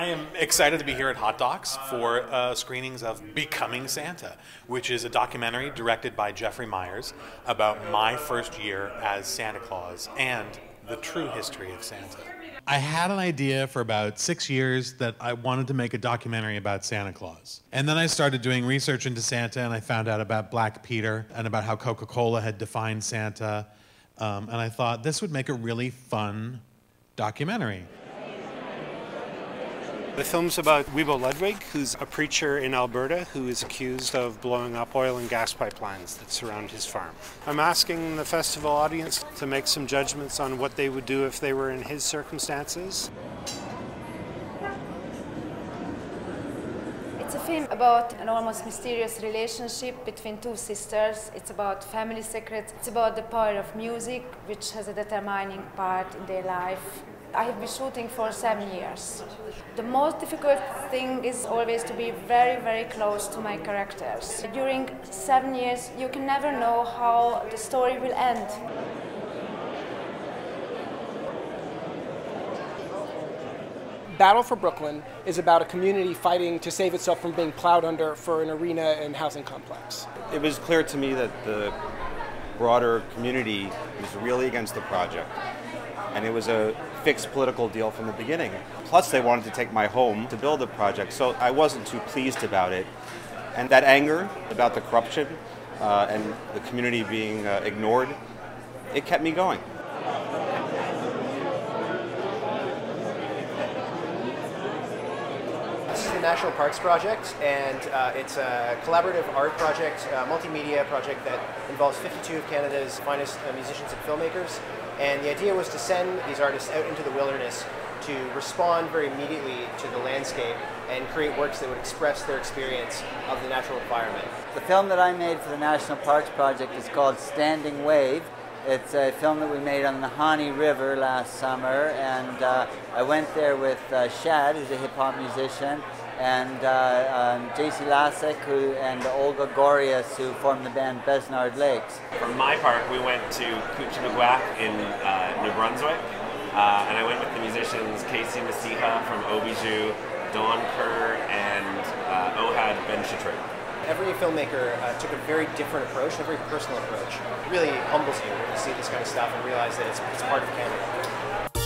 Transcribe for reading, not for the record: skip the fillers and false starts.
am excited to be here at Hot Docs for screenings of Becoming Santa, which is a documentary directed by Jeffrey Myers about my first year as Santa Claus and the true history of Santa. I had an idea for about 6 years that I wanted to make a documentary about Santa Claus. And then I started doing research into Santa, and I found out about Black Peter and about how Coca-Cola had defined Santa. And I thought this would make a really fun documentary. The film's about Wiebo Ludwig, who's a preacher in Alberta who is accused of blowing up oil and gas pipelines that surround his farm. I'm asking the festival audience to make some judgments on what they would do if they were in his circumstances. It's a film about an almost mysterious relationship between two sisters. It's about family secrets. It's about the power of music, which has a determining part in their life. I have been shooting for 7 years. The most difficult thing is always to be very, very close to my characters. During 7 years, you can never know how the story will end. Battle for Brooklyn is about a community fighting to save itself from being plowed under for an arena and housing complex. It was clear to me that the broader community was really against the project. And it was a fixed political deal from the beginning. Plus, they wanted to take my home to build the project, so I wasn't too pleased about it. And that anger about the corruption and the community being ignored, it kept me going. This is the National Parks Project, and it's a collaborative art project, multimedia project that involves 52 of Canada's finest musicians and filmmakers. And the idea was to send these artists out into the wilderness to respond very immediately to the landscape and create works that would express their experience of the natural environment. The film that I made for the National Parks Project is called Standing Wave. It's a film that we made on the Nahanni River last summer, and I went there with Shad, who's a hip-hop musician, and JC Lasek and Olga Gorias, who formed the band Besnard Lakes. For my part, we went to Kuchinaguac in New Brunswick, and I went with the musicians Casey Masiha from Obiju, Dawn Kerr, and Ohad Ben Shatru. Every filmmaker took a very different approach, a very personal approach. It really humbles you when you see this kind of stuff and realize that it's part of Canada.